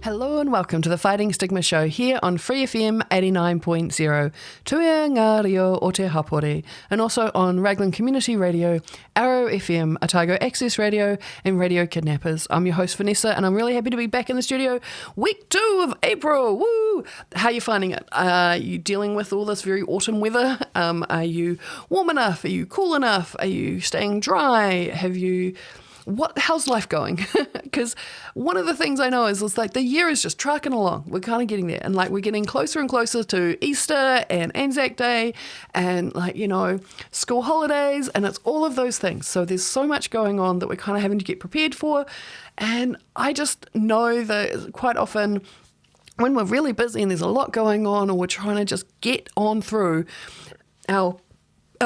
Hello and welcome to the Fighting Stigma show here on Free FM 89.0, Tuia ngā reo o te hapori, and also on Raglan Community Radio, Arrow FM, Otago Access Radio, and Radio Kidnappers. I'm your host Vanessa, and I'm really happy to be back in the studio. Week 2 of April, woo! How are you finding it? Are you dealing with all this very autumn weather? Are you warm enough? Are you cool enough? Are you staying dry? How's life going? Because one of the things I know is like the year is just trucking along. We're kind of getting there, and like we're getting closer and closer to Easter and Anzac Day and school holidays, and it's all of those things. So there's so much going on that we're kind of having to get prepared for. And I just know that quite often when we're really busy and there's a lot going on, or we're trying to just get on through, our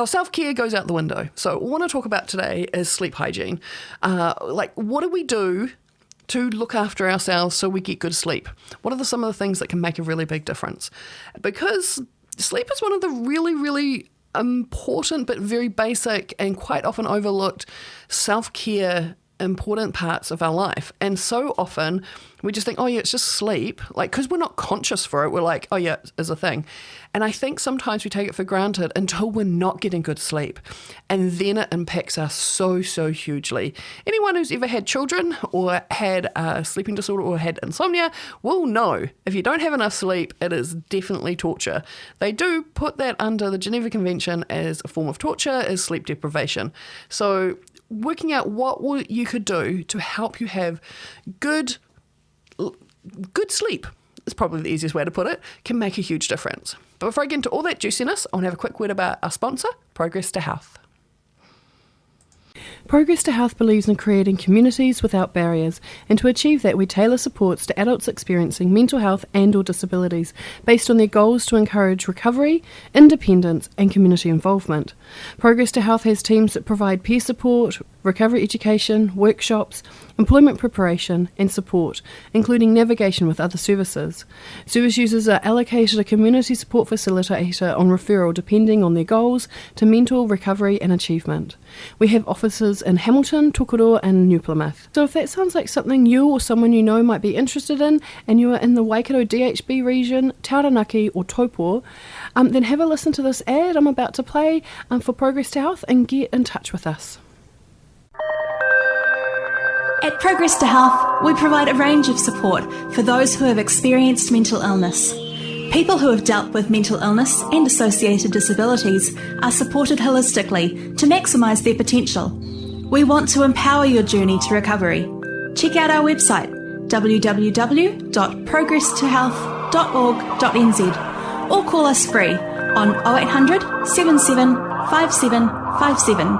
self-care goes out the window. So what I want to talk about today is sleep hygiene. What do we do to look after ourselves so we get good sleep? What are some of the things that can make a really big difference? Because sleep is one of the really, really important but very basic and quite often overlooked self-care important parts of our life. And so often we just think, oh yeah, it's just sleep. Because we're not conscious for it. We're like, oh yeah, it's a thing. And I think sometimes we take it for granted until we're not getting good sleep. And then it impacts us so, so hugely. Anyone who's ever had children or had a sleeping disorder or had insomnia will know if you don't have enough sleep, it is definitely torture. They do put that under the Geneva Convention as a form of torture, as sleep deprivation. So working out what you could do to help you have good sleep is probably the easiest way to put it, can make a huge difference. But before I get into all that juiciness, I want to have a quick word about our sponsor, Progress to Health. Progress to Health believes in creating communities without barriers, and to achieve that we tailor supports to adults experiencing mental health and or disabilities based on their goals to encourage recovery, independence and community involvement. Progress to Health has teams that provide peer support, recovery education, workshops, employment preparation and support, including navigation with other services. Service users are allocated a community support facilitator on referral depending on their goals to mental recovery and achievement. We have offices in Hamilton, Tukuroa and New Plymouth. So if that sounds like something you or someone you know might be interested in, and you are in the Waikato DHB region, Taranaki or Taupo, then have a listen to this ad I'm about to play for Progress to Health and get in touch with us. At Progress to Health, we provide a range of support for those who have experienced mental illness. People who have dealt with mental illness and associated disabilities are supported holistically to maximise their potential. We want to empower your journey to recovery. Check out our website www.progresstohealth.org.nz or call us free on 0800 77 5757.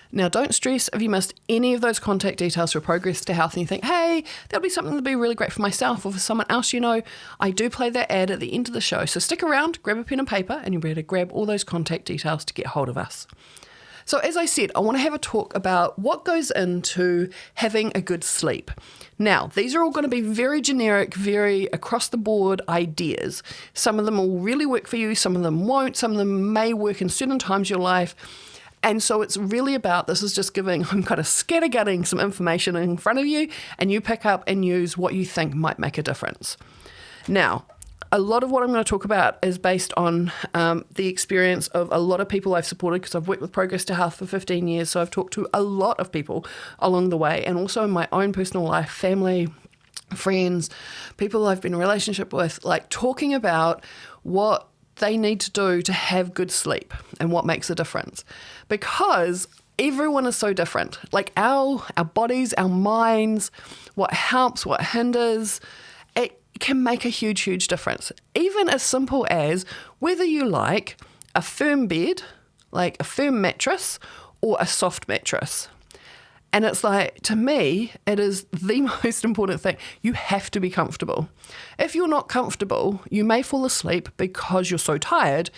Now, don't stress if you missed any of those contact details for Progress to Health and you think, hey, that'll be something that'd be really great for myself or for someone else you know. I do play that ad at the end of the show. So stick around, grab a pen and paper, and you'll be able to grab all those contact details to get hold of us. So as I said, I want to have a talk about what goes into having a good sleep. Now, these are all going to be very generic, very across-the-board ideas. Some of them will really work for you, some of them won't, some of them may work in certain times of your life. And so it's really about, this is just I'm kind of scattergutting some information in front of you, and you pick up and use what you think might make a difference. Now, a lot of what I'm going to talk about is based on the experience of a lot of people I've supported, because I've worked with Progress to Health for 15 years, so I've talked to a lot of people along the way, and also in my own personal life, family, friends, people I've been in a relationship with, like talking about what they need to do to have good sleep and what makes a difference. Because everyone is so different. Like our bodies, our minds, what helps, what hinders, it can make a huge, huge difference. Even as simple as whether you like a firm bed, like a firm mattress, or a soft mattress. And it's like, to me, it is the most important thing. You have to be comfortable. If you're not comfortable, you may fall asleep because you're so tired,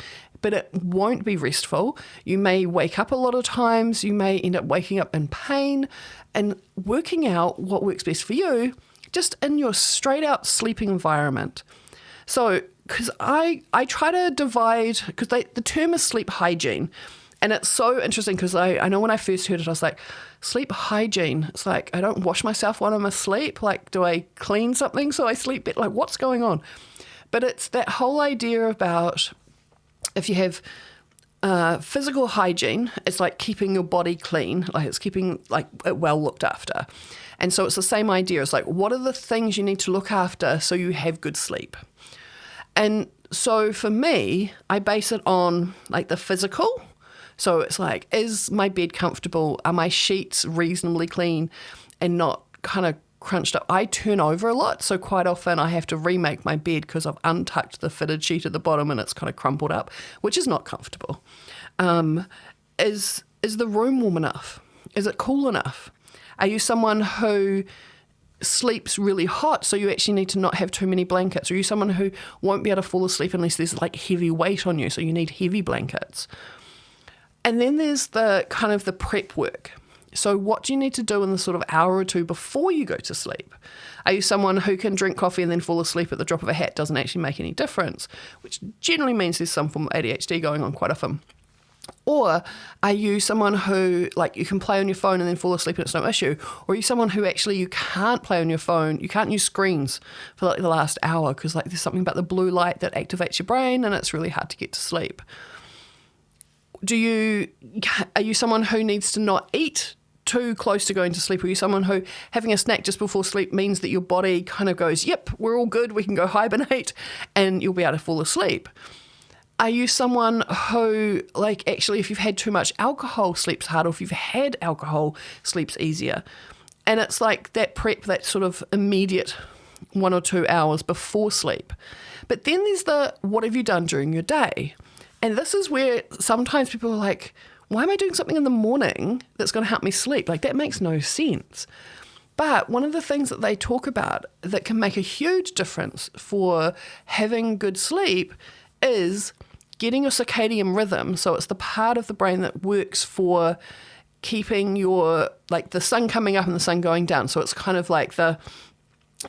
but it won't be restful. You may wake up a lot of times. You may end up waking up in pain, and working out what works best for you just in your straight out sleeping environment. So, because I try to divide, because the term is sleep hygiene. And it's so interesting because I know when I first heard it, I was like, sleep hygiene. It's like, I don't wash myself while I'm asleep. Like, do I clean something so I sleep better? Like, what's going on? But it's that whole idea about if you have physical hygiene, it's like keeping your body clean, like it's keeping like it well looked after. And so it's the same idea. It's like, what are the things you need to look after so you have good sleep? And so for me, I base it on like the physical. So it's like, is my bed comfortable? Are my sheets reasonably clean and not kind of crunched up? I turn over a lot, so quite often I have to remake my bed because I've untucked the fitted sheet at the bottom and it's kind of crumpled up, which is not comfortable. Is the room warm enough? Is it cool enough? Are you someone who sleeps really hot, so you actually need to not have too many blankets? Or are you someone who won't be able to fall asleep unless there's like heavy weight on you, so you need heavy blankets? And then there's the kind of the prep work. So what do you need to do in the sort of hour or two before you go to sleep? Are you someone who can drink coffee and then fall asleep at the drop of a hat? Doesn't actually make any difference, which generally means there's some form of ADHD going on quite often. Or are you someone who, like, you can play on your phone and then fall asleep and it's no issue? Or are you someone who actually you can't play on your phone, you can't use screens for like the last hour because like there's something about the blue light that activates your brain and it's really hard to get to sleep? Are you someone who needs to not eat too close to going to sleep? Are you someone who having a snack just before sleep means that your body kind of goes, yep, we're all good, we can go hibernate, and you'll be able to fall asleep? Are you someone who, like, actually if you've had too much alcohol, sleeps hard, or if you've had alcohol, sleeps easier? And it's like that prep, that sort of immediate 1 or 2 hours before sleep. But then there's the what have you done during your day? And this is where sometimes people are like, why am I doing something in the morning that's going to help me sleep? Like, that makes no sense. But one of the things that they talk about that can make a huge difference for having good sleep is getting your circadian rhythm. So it's the part of the brain that works for keeping your, like, the sun coming up and the sun going down. So it's kind of like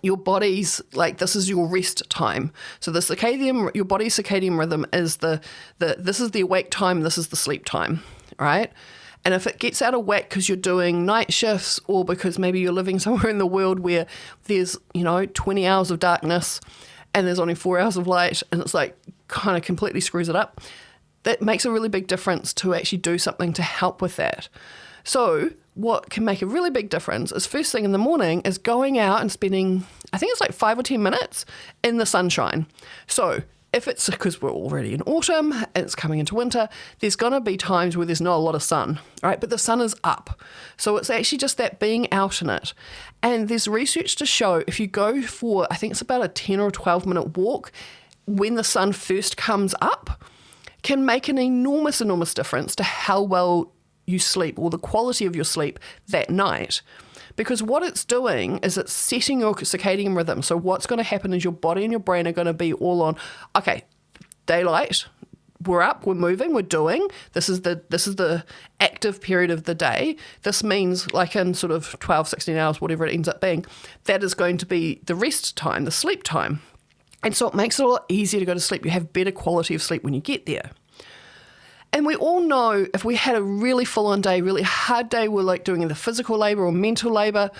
your body's, like, this is your rest time. So your body's circadian rhythm is this is the awake time, this is the sleep time, right? And if it gets out of whack because you're doing night shifts or because maybe you're living somewhere in the world where there's, 20 hours of darkness and there's only 4 hours of light and it's like kind of completely screws it up, that makes a really big difference to actually do something to help with that. So what can make a really big difference is first thing in the morning is going out and spending, I think it's like 5 or 10 minutes in the sunshine. So if it's because we're already in autumn and it's coming into winter, there's going to be times where there's not a lot of sun, right? But the sun is up. So it's actually just that being out in it. And there's research to show if you go for, I think it's about a 10 or 12 minute walk when the sun first comes up, can make an enormous, enormous difference to how well you sleep or the quality of your sleep that night. Because what it's doing is it's setting your circadian rhythm. So what's going to happen is your body and your brain are going to be all on, okay, daylight, we're up, we're moving, we're doing. This is the active period of the day. This means like in sort of 12, 16 hours, whatever it ends up being, that is going to be the rest time, the sleep time. And so it makes it a lot easier to go to sleep. You have better quality of sleep when you get there. And we all know if we had a really full-on day, really hard day, we're like doing either physical labour or mental labour,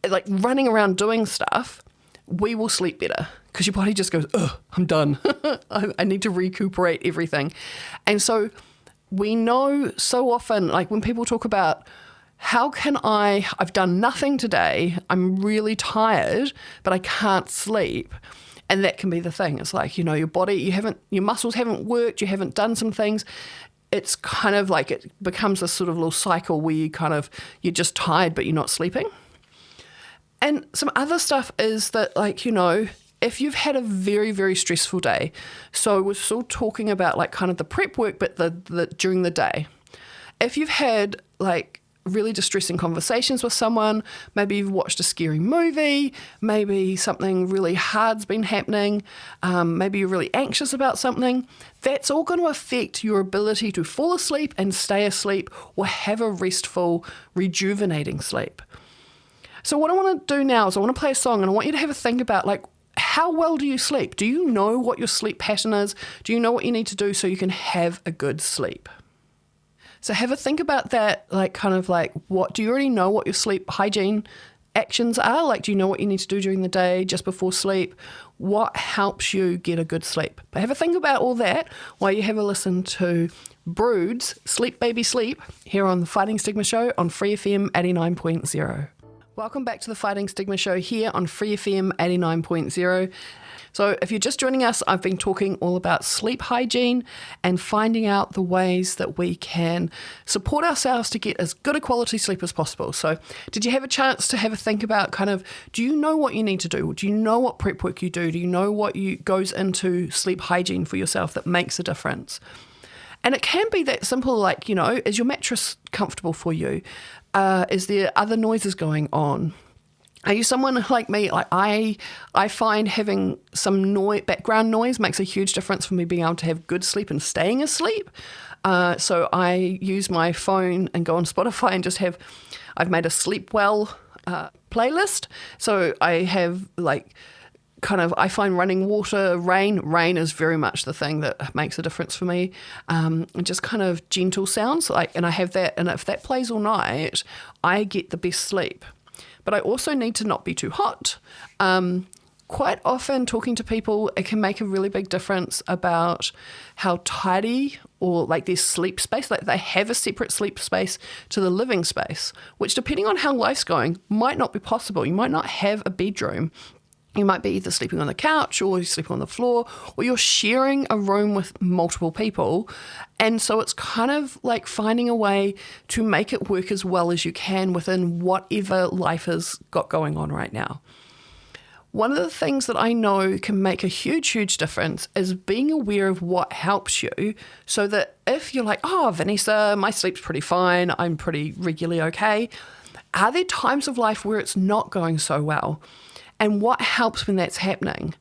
like running around doing stuff, we will sleep better because your body just goes, ugh, I'm done. I need to recuperate everything. And so we know so often, like when people talk about how can I've done nothing today, I'm really tired, but I can't sleep. And that can be the thing. It's like, your body, your muscles haven't worked, you haven't done some things. It's kind of like it becomes this sort of little cycle where you're just tired, but you're not sleeping. And some other stuff is that, like, if you've had a very, very stressful day, so we're still talking about like kind of the prep work, but the during the day. If you've had like really distressing conversations with someone, maybe you've watched a scary movie, maybe something really hard's been happening, maybe you're really anxious about something, that's all going to affect your ability to fall asleep and stay asleep or have a restful, rejuvenating sleep. So what I want to do now is I want to play a song and I want you to have a think about, like, how well do you sleep? Do you know what your sleep pattern is? Do you know what you need to do so you can have a good sleep? So have a think about that, like kind of like, what do you already know what your sleep hygiene actions are? Like, do you know what you need to do during the day, just before sleep? What helps you get a good sleep? But have a think about all that while you have a listen to Brood's Sleep Baby Sleep here on the Fighting Stigma Show on Free FM 89.0. Welcome back to the Fighting Stigma Show here on Free FM 89.0. So if you're just joining us, I've been talking all about sleep hygiene and finding out the ways that we can support ourselves to get as good a quality sleep as possible. So did you have a chance to have a think about kind of, do you know what you need to do? Do you know what prep work you do? Do you know what goes into sleep hygiene for yourself that makes a difference? And it can be that simple, like, you know, is your mattress comfortable for you? Is there other noises going on? Are you someone like me? Like I find having some background noise makes a huge difference for me being able to have good sleep and staying asleep. So I use my phone and go on Spotify and I've made a sleep well playlist. So I have like I find running water, rain is very much the thing that makes a difference for me. And just kind of gentle sounds, and I have that, and if that plays all night, I get the best sleep. But I also need to not be too hot. Quite often talking to people, it can make a really big difference about how tidy or like their sleep space, like they have a separate sleep space to the living space, which depending on how life's going might not be possible. You might not have a bedroom. You might be either sleeping on the couch or you're sleeping on the floor or you're sharing a room with multiple people. And so it's kind of like finding a way to make it work as well as you can within whatever life has got going on right now. One of the things that I know can make a huge, huge difference is being aware of what helps you so that if you're like, oh, Vanessa, my sleep's pretty fine, I'm pretty regularly okay, are there times of life where it's not going so well? And what helps when that's happening?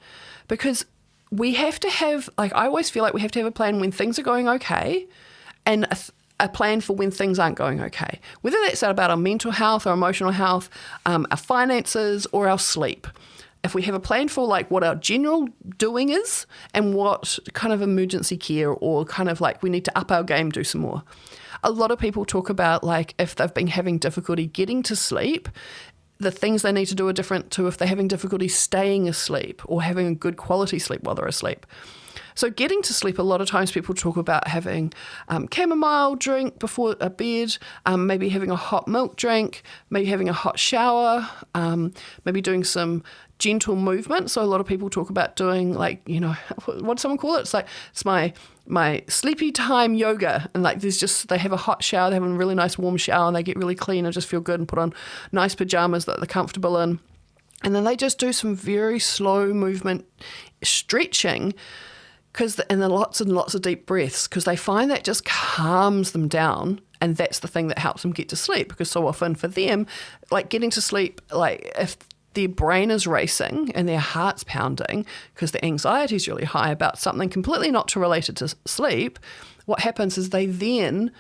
Because we have to have, I always feel like we have to have a plan when things are going okay and a plan for when things aren't going okay. Whether that's about our mental health, our emotional health, our finances, or our sleep. If we have a plan for what our general doing is and what kind of emergency care or kind of we need to up our game, do some more. A lot of people talk about if they've been having difficulty getting to sleep, the things they need to do are different to if they're having difficulty staying asleep or having a good quality sleep while they're asleep. So getting to sleep, a lot of times people talk about having chamomile drink before a bed, maybe having a hot milk drink, maybe having a hot shower, maybe doing some gentle movement. So a lot of people talk about doing what does someone call it? It's my sleepy time yoga, and they have a hot shower, they have a really nice warm shower, and they get really clean and just feel good and put on nice pajamas that they're comfortable in, and then they just do some very slow movement stretching, and then lots and lots of deep breaths, because they find that just calms them down, and that's the thing that helps them get to sleep. Because so often for them, getting to sleep, if their brain is racing and their heart's pounding because the anxiety is really high about something completely not related to sleep, what happens is they then,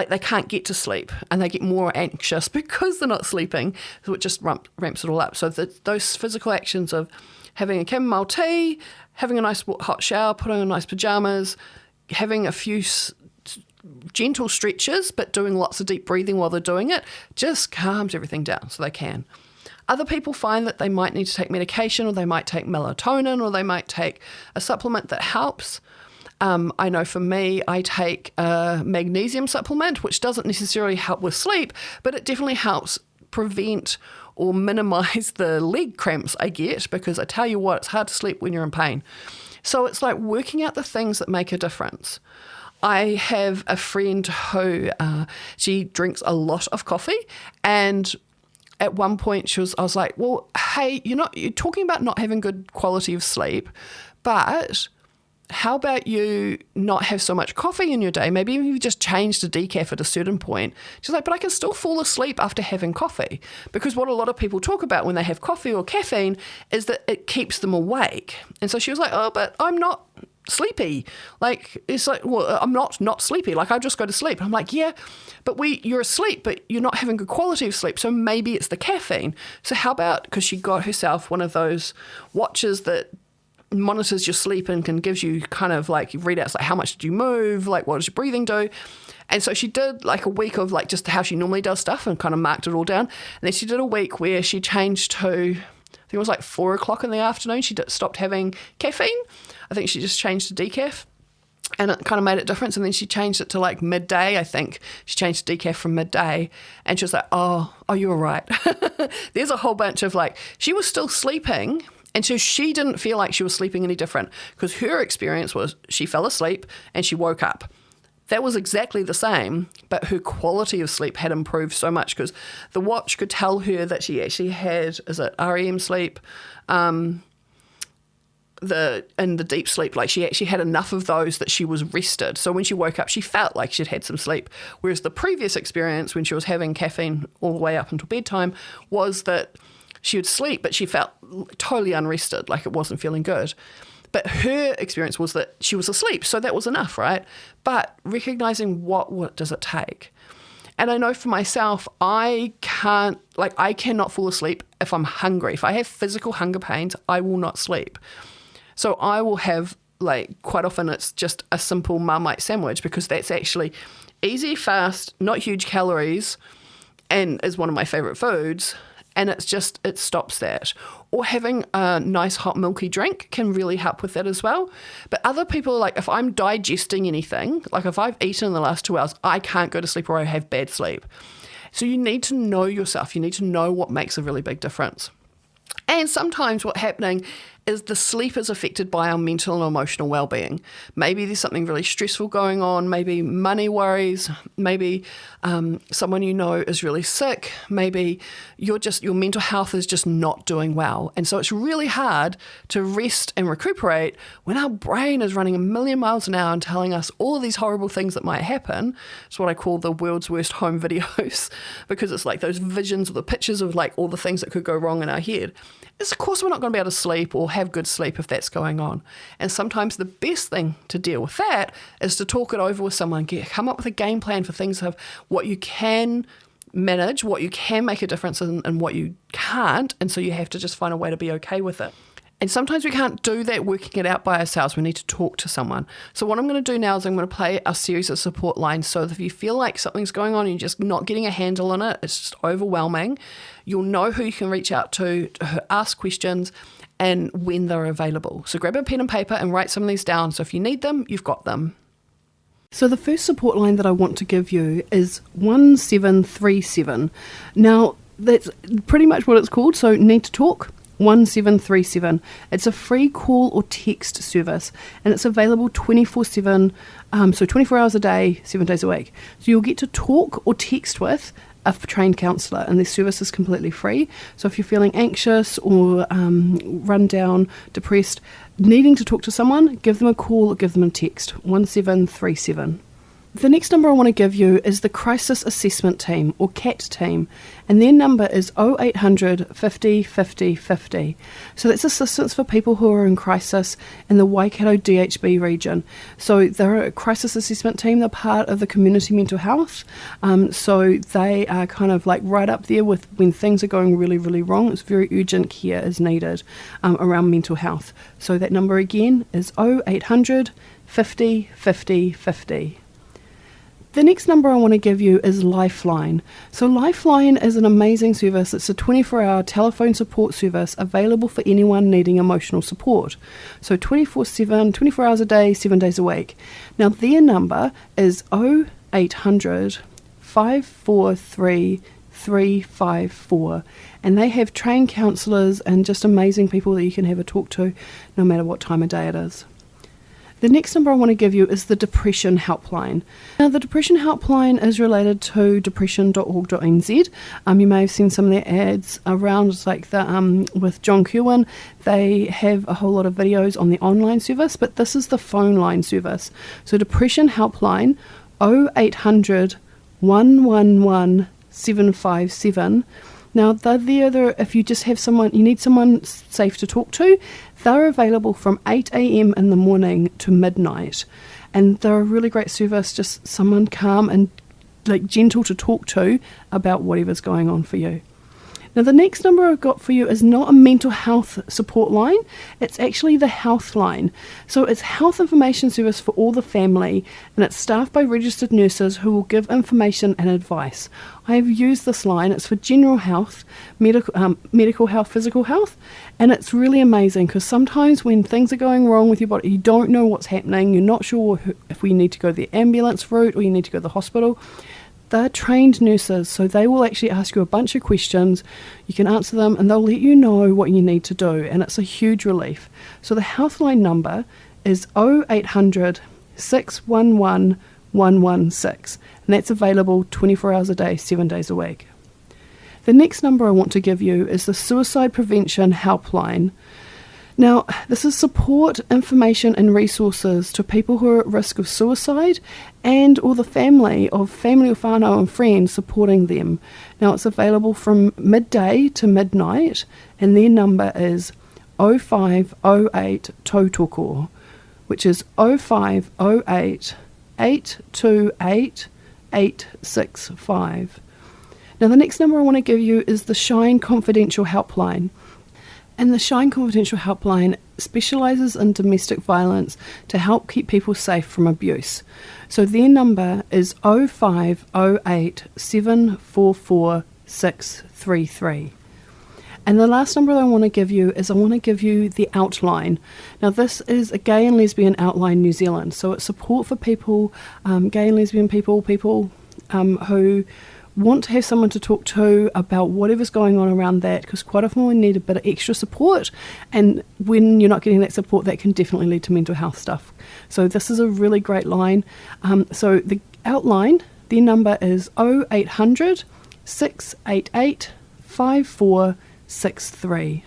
they can't get to sleep and they get more anxious because they're not sleeping, so it just ramps it all up. So those physical actions of having a chamomile tea, having a nice hot shower, putting on nice pajamas, having a few gentle stretches but doing lots of deep breathing while they're doing it, just calms everything down so they can. Other people find that they might need to take medication, or they might take melatonin, or they might take a supplement that helps. I know for me, I take a magnesium supplement, which doesn't necessarily help with sleep, but it definitely helps prevent or minimize the leg cramps I get, because I tell you what, it's hard to sleep when you're in pain. So it's working out the things that make a difference. I have a friend who she drinks a lot of coffee, and at one point I was like, well, hey, you're talking about not having good quality of sleep, but how about you not have so much coffee in your day? Maybe you just change to decaf at a certain point. She's like, but I can still fall asleep after having coffee. Because what a lot of people talk about when they have coffee or caffeine is that it keeps them awake. And so she was like, oh, but I'm not sleepy. Well, I'm not sleepy. I just go to sleep. I'm like, yeah, but you're asleep, but you're not having good quality of sleep. So maybe it's the caffeine. So how about, because she got herself one of those watches that monitors your sleep and can gives you kind of like readouts like how much did you move, like what does your breathing do. And so she did like a week of like just how she normally does stuff and kind of marked it all down. And then she did a week where she changed to, I think it was like 4 o'clock in the afternoon. She stopped having caffeine. I think she just changed to decaf. And it kind of made a difference. And then she changed it to like midday, I think. She changed to decaf from midday. And she was like, oh, you were right. There's a whole bunch of like, she was still sleeping. And so she didn't feel like she was sleeping any different because her experience was she fell asleep and she woke up. That was exactly the same, but her quality of sleep had improved so much because the watch could tell her that she actually had, is it REM sleep, in the deep sleep, like she actually had enough of those that she was rested. So when she woke up, she felt like she'd had some sleep. Whereas the previous experience when she was having caffeine all the way up until bedtime was that she would sleep, but she felt totally unrested, like it wasn't feeling good. But her experience was that she was asleep, so that was enough, right? But recognizing what does it take? And I know for myself, I cannot fall asleep if I'm hungry. If I have physical hunger pains, I will not sleep. So I will have, like, quite often it's just a simple Marmite sandwich because that's actually easy, fast, not huge calories, and is one of my favorite foods. And it stops that. Or having a nice hot milky drink can really help with that as well. But other people, like if I'm digesting anything, like if I've eaten in the last 2 hours, I can't go to sleep or I have bad sleep. So you need to know yourself. You need to know what makes a really big difference. And sometimes what's happening is the sleep is affected by our mental and emotional well-being. Maybe there's something really stressful going on, maybe money worries, maybe someone you know is really sick, maybe your mental health is just not doing well. And so it's really hard to rest and recuperate when our brain is running a million miles an hour and telling us all of these horrible things that might happen. It's what I call the world's worst home videos, because it's like those visions or the pictures of like all the things that could go wrong in our head. It's of course we're not going to be able to sleep or have good sleep if that's going on. And sometimes the best thing to deal with that is to talk it over with someone, come up with a game plan for things of what you can manage, what you can make a difference in, and what you can't. And so you have to just find a way to be okay with it. And sometimes we can't do that working it out by ourselves. We need to talk to someone. So what I'm going to do now is I'm going to play a series of support lines so that if you feel like something's going on and you're just not getting a handle on it, it's just overwhelming, you'll know who you can reach out to ask questions and when they're available. So grab a pen and paper and write some of these down. So if you need them, you've got them. So the first support line that I want to give you is 1737. Now, that's pretty much what it's called. So need to talk. 1737. It's a free call or text service and it's available 24/7, so 24 hours a day, 7 days a week. So you'll get to talk or text with a trained counsellor and this service is completely free. So if you're feeling anxious or run down, depressed, needing to talk to someone, give them a call or give them a text, 1737. The next number I want to give you is the Crisis Assessment Team, or CAT team, and their number is 0800 50 50 50. So that's assistance for people who are in crisis in the Waikato DHB region. So they're a crisis assessment team, they're part of the community mental health, so they are kind of like right up there with when things are going really, really wrong. It's very urgent care is needed around mental health. So that number again is 0800 50 50 50. The next number I want to give you is Lifeline. So Lifeline is an amazing service. It's a 24-hour telephone support service available for anyone needing emotional support. So 24/7, 24 hours a day, 7 days a week. Now their number is 0800 543 354, and they have trained counsellors and just amazing people that you can have a talk to no matter what time of day it is. The next number I want to give you is the Depression Helpline. Now, the Depression Helpline is related to depression.org.nz. You may have seen some of their ads around, like the with John Kirwan. They have a whole lot of videos on the online service, but this is the phone line service. So Depression Helpline, 0800 111 757. Now, they're there if you just have someone, you need someone safe to talk to. They're available from 8 a.m. in the morning to midnight. And they're a really great service, just someone calm and like gentle to talk to about whatever's going on for you. Now, the next number I've got for you is not a mental health support line, it's actually the health line. So it's health information service for all the family, and it's staffed by registered nurses who will give information and advice. I have used this line. It's for general health, medical health, physical health, and it's really amazing because sometimes when things are going wrong with your body, you don't know what's happening, you're not sure if we need to go the ambulance route or you need to go to the hospital. They're trained nurses, so they will actually ask you a bunch of questions. You can answer them and they'll let you know what you need to do, and it's a huge relief. So the Healthline number is 0800 611 116, and that's available 24 hours a day, 7 days a week. The next number I want to give you is the Suicide Prevention Helpline. Now, this is support, information and resources to people who are at risk of suicide and or the family or whānau and friends supporting them. Now, it's available from midday to midnight, and their number is 0508 Tautoko, which is 0508 828 865. Now, the next number I want to give you is the Shine Confidential Helpline. And the Shine Confidential Helpline specialises in domestic violence to help keep people safe from abuse. So their number is 0508 744 633. And the last number that I want to give you is the Outline. Now, this is a gay and lesbian outline New Zealand. So it's support for people, gay and lesbian people who want to have someone to talk to about whatever's going on around that, because quite often we need a bit of extra support, and when you're not getting that support, that can definitely lead to mental health stuff. So this is a really great line. So the Outline, their number is 0800 688 5463.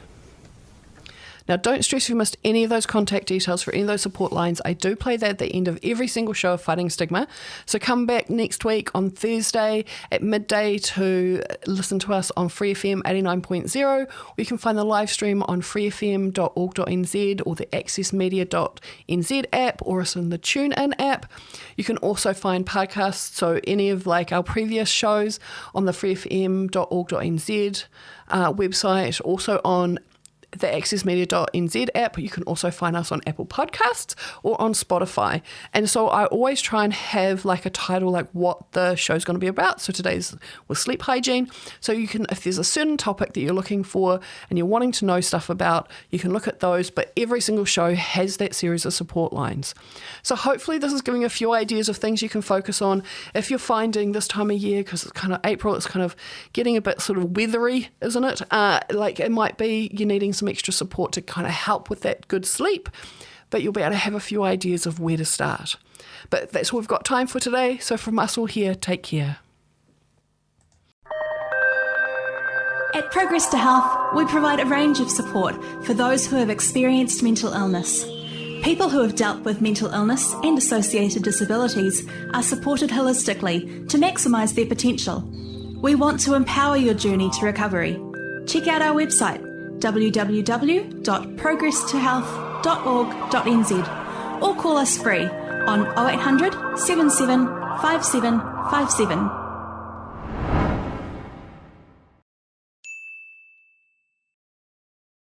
Now, don't stress if you missed any of those contact details for any of those support lines. I do play that at the end of every single show of Fighting Stigma. So come back next week on Thursday at midday to listen to us on Free FM 89.0. Or you can find the live stream on freefm.org.nz or the accessmedia.nz app, or it's in the TuneIn app. You can also find podcasts, so any of our previous shows on the freefm.org.nz website, also on the accessmedia.nz app. You can also find us on Apple Podcasts or on Spotify. And so I always try and have a title what the show's going to be about. So today's was sleep hygiene. So you can, if there's a certain topic that you're looking for and you're wanting to know stuff about, you can look at those. But every single show has that series of support lines. So hopefully this is giving you a few ideas of things you can focus on. If you're finding this time of year, because it's kind of April, it's kind of getting a bit sort of weathery, isn't it? It might be you're needing some extra support to kind of help with that good sleep, but you'll be able to have a few ideas of where to start. But that's all we've got time for today. So from us all here, take care. At Progress to Health, we provide a range of support for those who have experienced mental illness. People who have dealt with mental illness and associated disabilities are supported holistically to maximise their potential. We want to empower your journey to recovery. Check out our website www.progresstohealth.org.nz or call us free on 0800 77 57 57